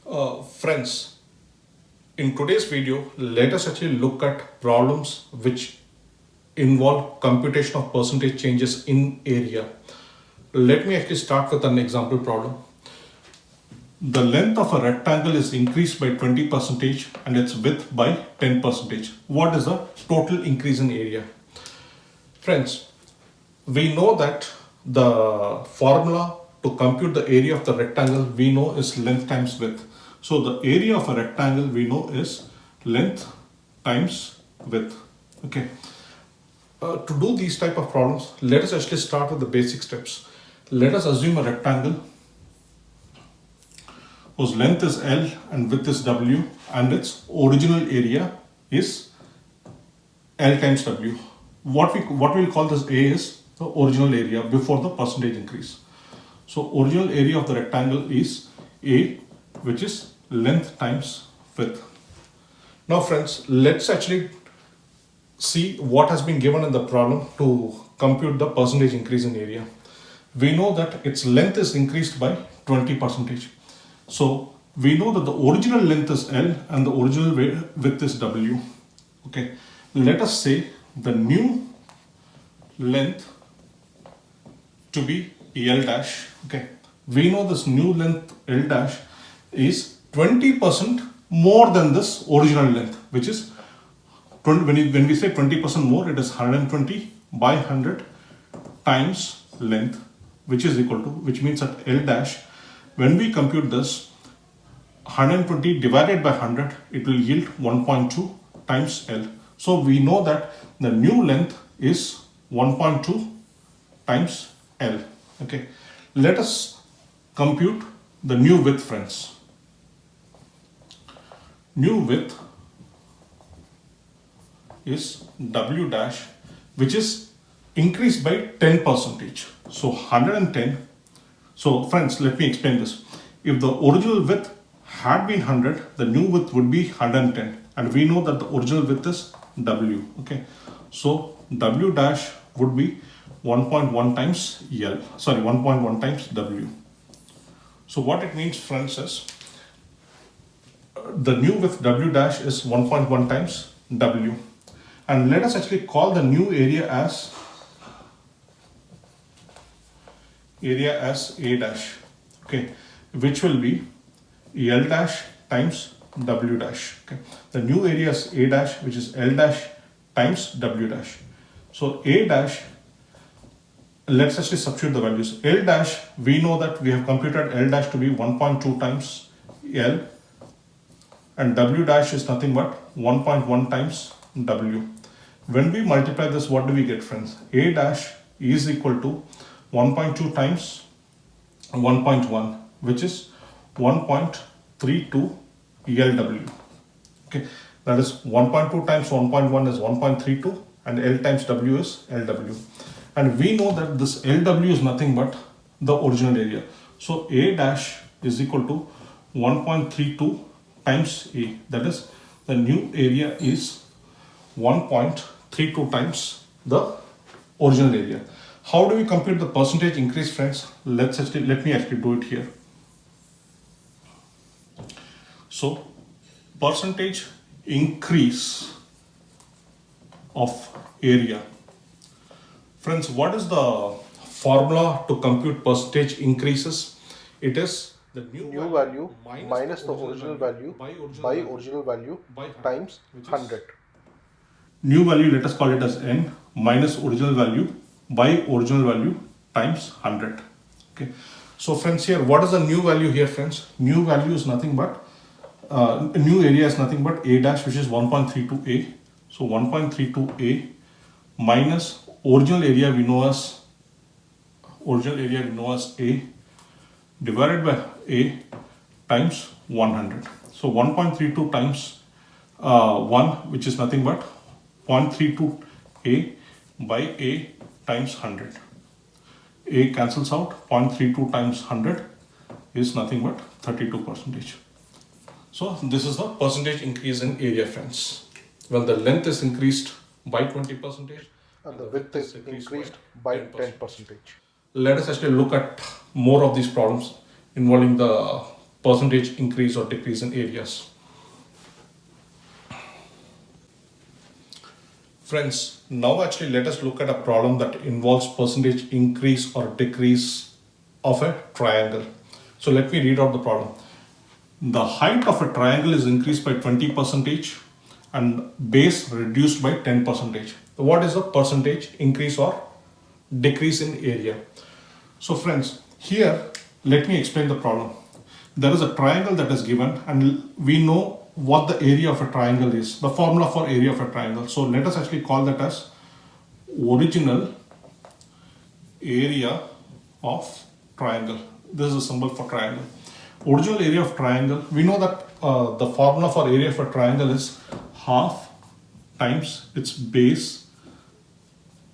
Friends, in today's video, let us actually look at problems which involve computation of percentage changes in area. Let me actually start with an example problem. The length of a rectangle is increased by 20% and its width by 10%. What is the total increase in area? Friends, we know that the formula to compute the area of the rectangle we know is length times width. So the area of a rectangle we know is length times width. Okay. To do these type of problems, let us actually start with the basic steps. Let us assume a rectangle whose length is L and width is W and its original area is L times W. What we'll call this A is the original area before the percentage increase. So original area of the rectangle is A, which is length times width. Now friends, let's actually see what has been given in the problem to compute the percentage increase in area. We know that its length is increased by 20%. So we know that the original length is L and the original width is W. Okay, let us say the new length to be L dash. Okay, we know this new length L dash is 20% more than this original length, which is 20, when we say 20% more, it is 120 by 100 times length, which is equal to, which means that L dash, when we compute this, 120 divided by 100, it will yield 1.2 times L. So we know that the new length is 1.2 times L. Okay, let us compute the new width, friends. New width is W dash, which is increased by 10%. So 110. So friends, let me explain this. If the original width had been 100, the new width would be 110. And we know that the original width is W. Okay. So W dash would be 1.1 times L. Sorry, 1.1 times W. So what it means, friends, is the new width W dash is 1.1 times W. And let us actually call the new area as A dash, okay, which will be L dash times W dash. Okay, the new area is A dash, which is L dash times W dash. So A dash, let's actually substitute the values. L dash, we know that we have computed L dash to be 1.2 times L, and W dash is nothing but 1.1 times W. When we multiply this, what do we get, friends? A dash is equal to 1.2 times 1.1, which is 1.32 LW. Okay, that is 1.2 times 1.1 is 1.32 and L times W is LW. And we know that this LW is nothing but the original area. So A dash is equal to 1.32 times A. That is, the new area is 1.32 times the original area. How do we compute the percentage increase, friends? Let me actually do it here. So percentage increase of area. Friends, what is the formula to compute percentage increases? It is the new value minus the original value by original value times 100. New value, let us call it as n, minus original value by original value times 100. Okay. So friends, here, what is the new value here, friends? New value is nothing but, new area is nothing but A dash, which is 1.32A. So 1.32A minus original area we know as A divided by A times 100. So 1.32 times 1, which is nothing but 0.32 A by A times 100. A cancels out, 0.32 times 100 is nothing but 32%. So this is the percentage increase in area, friends. When the length is increased by 20% and the width is increased by 10%. Let us actually look at more of these problems involving the percentage increase or decrease in areas. Friends, now actually let us look at a problem that involves percentage increase or decrease of a triangle. So let me read out the problem. The height of a triangle is increased by 20% and base reduced by 10%. So what is the percentage increase or decrease in area? So friends, here let me explain the problem. There is a triangle that is given and we know what the area of a triangle is, the formula for area of a triangle. So let us actually call that as original area of triangle. This is a symbol for triangle. Original area of triangle, we know that the formula for area of a triangle is half times its base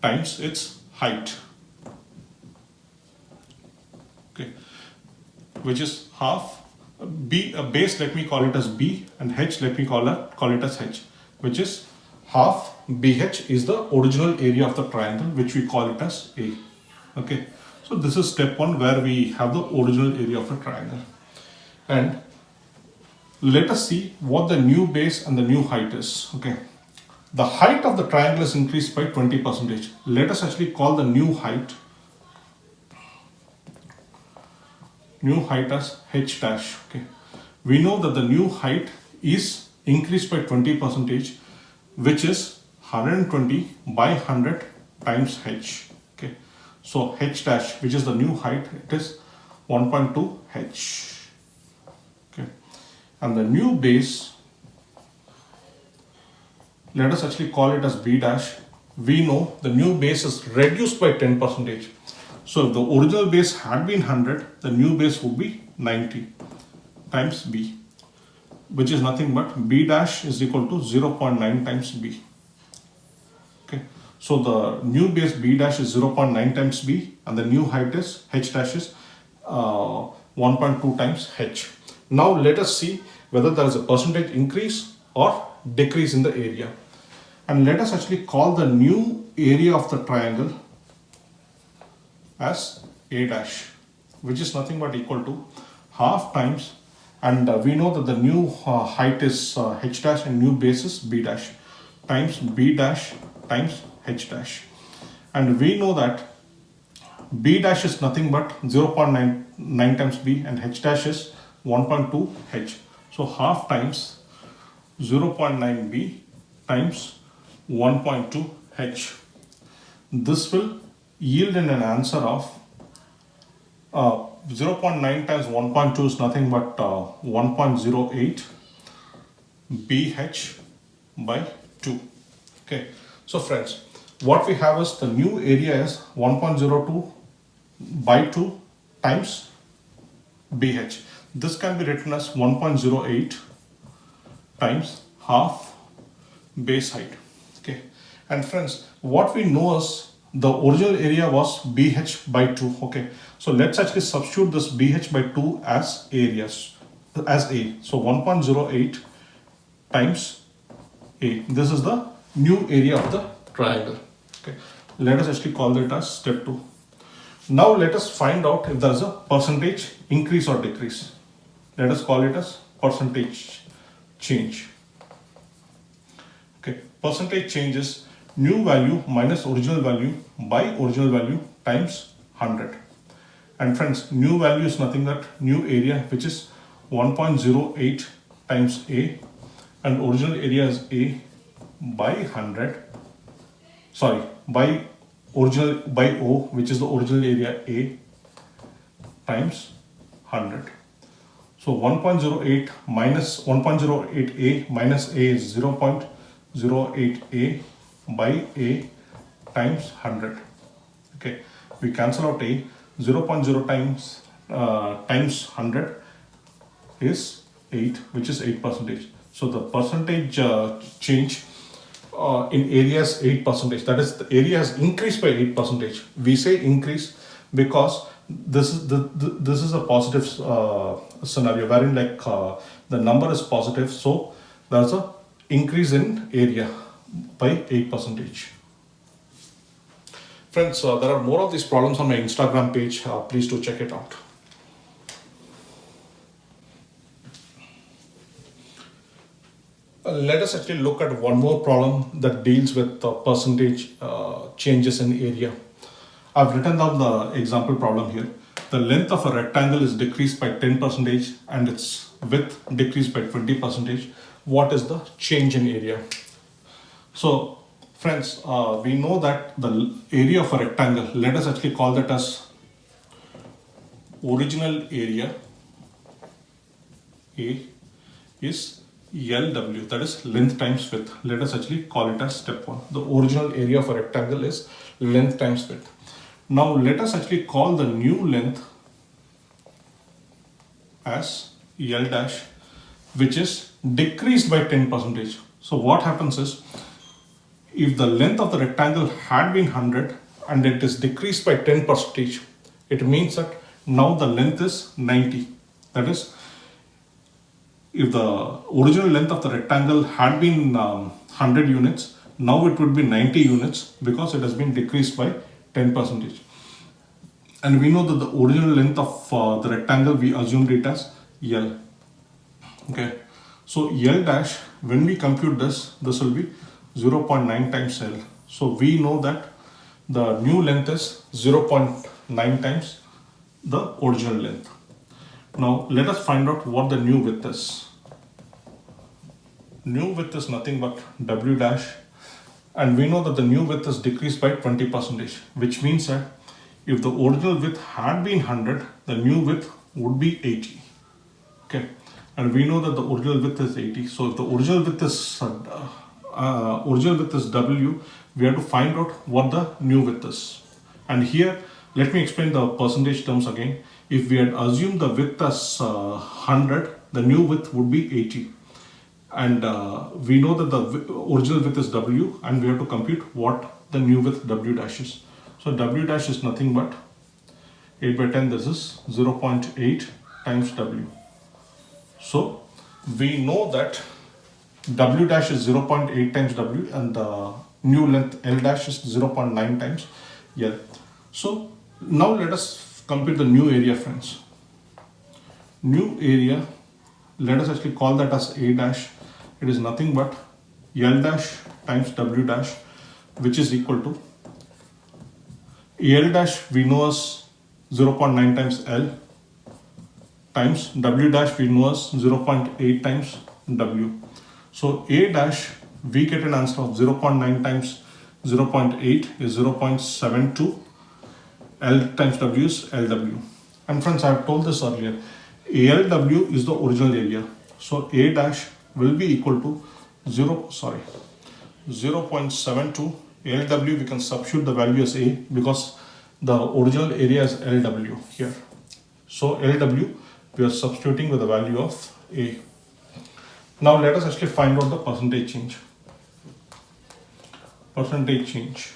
times its height. Okay, which is half b, a base let me call it as b, and h let me call it as h, which is half bh is the original area of the triangle, which we call it as a. Okay, so this is step one where we have the original area of a triangle. And let us see what the new base and the new height is. Okay, the height of the triangle is increased by 20%. Let us actually call the new height as h dash. Okay, we know that the new height is increased by 20%, which is 120 by 100 times h. Okay, so h dash, which is the new height, it is 1.2 h. Okay, and the new base, let us actually call it as b dash. We know the new base is reduced by 10%. So if the original base had been 100, the new base would be 90 times b, which is nothing but b dash is equal to 0.9 times b. Okay, so the new base b dash is 0.9 times b and the new height is h dash is 1.2 times h. Now let us see whether there is a percentage increase or decrease in the area. And let us actually call the new area of the triangle as a dash, which is nothing but equal to half times, and we know that the new height is h dash and new base is b dash, times b dash times h dash. And we know that b dash is nothing but 0.9 times b and h dash is 1.2 h. So half times 0.9 b times 1.2 h. This will yield in an answer of 0.9 times 1.2 is nothing but 1.08 bh by 2. Okay, so friends, what we have is the new area is 1.02 by 2 times bh. This can be written as 1.08 times half base height. Okay, and friends, what we know is the original area was bh by 2. Okay, so let's actually substitute this bh by 2 as areas, as a. So 1.08 times a. This is the new area of the triangle. Okay, let us actually call it as step 2. Now let us find out if there is a percentage increase or decrease. Let us call it as percentage change. Okay, percentage change is new value minus original value by original value times 100. And friends, new value is nothing but new area, which is 1.08 times a, and original area is a by 100. Sorry, by original by o, which is the original area a times 100. So 1.08 minus 1.08a minus a is 0.08a by a times 100. Okay, we cancel out a. 0.0 times times 100 is 8, which is 8%. So the percentage change in area is 8%. That is, the area has increased by 8%. We say increase because this is a positive scenario wherein like the number is positive, so there's a increase in area by 8%. Friends, there are more of these problems on my Instagram page. Please do check it out. Let us actually look at one more problem that deals with percentage changes in area. I've written down the example problem here. The length of a rectangle is decreased by 10% and its width decreased by 20%. What is the change in area? So friends, we know that the area of a rectangle, let us actually call that as original area A is LW, that is length times width. Let us actually call it as step 1. The original area of a rectangle is length times width. Now let us actually call the new length as L dash, which is decreased by 10%. So what happens is, if the length of the rectangle had been 100 and it is decreased by 10%, it means that now the length is 90. That is, if the original length of the rectangle had been 100 units, now it would be 90 units because it has been decreased by 10%. And we know that the original length of the rectangle, we assumed it as L. Okay, so L dash, when we compute this will be 0.9 times L. So we know that the new length is 0.9 times the original length. Now let us find out what the new width is. New width is nothing but W dash, and we know that the new width is decreased by 20%, which means that if the original width had been 100, the new width would be 80. Okay, and we know that the original width is 80. So if the original width is W, we have to find out what the new width is. And here, let me explain the percentage terms again. If we had assumed the width as 100, the new width would be 80. And we know that the original width is W, and we have to compute what the new width W dash is. So W dash is nothing but 8 by 10, this is 0.8 times W. So we know that W dash is 0.8 times W and the new length L dash is 0.9 times L. So now let us compute the new area, friends. New area, let us actually call that as A dash. It is nothing but L dash times W dash, which is equal to L dash we know as 0.9 times L times W dash we know as 0.8 times W. So A dash, we get an answer of 0.9 times 0.8 is 0.72. L times W is LW. And friends, I have told this earlier, LW is the original area. So A dash will be equal to 0.72. LW, we can substitute the value as A because the original area is LW here. So LW, we are substituting with the value of A. Now let us actually find out the percentage change. Percentage change.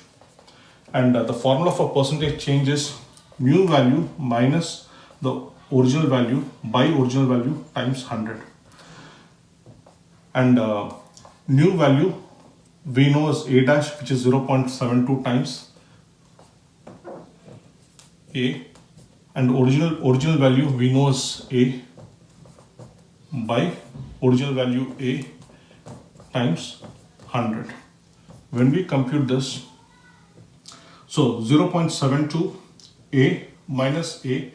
And the formula for percentage change is new value minus the original value by original value times 100. And new value we know as A dash, which is 0.72 times A, and original value we know as A by original value A times 100. When we compute this, so 0.72 A minus A,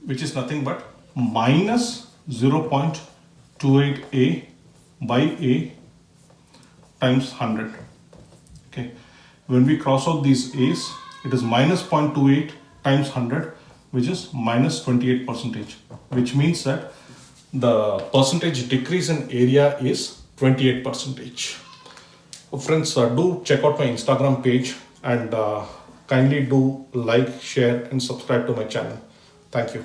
which is nothing but minus 0.28 A by A times 100. Okay, when we cross out these A's, it is minus 0.28 times 100, which is minus 28%, which means that the percentage decrease in area is 28%. Friends, do check out my Instagram page and kindly do like, share and subscribe to my channel. Thank you.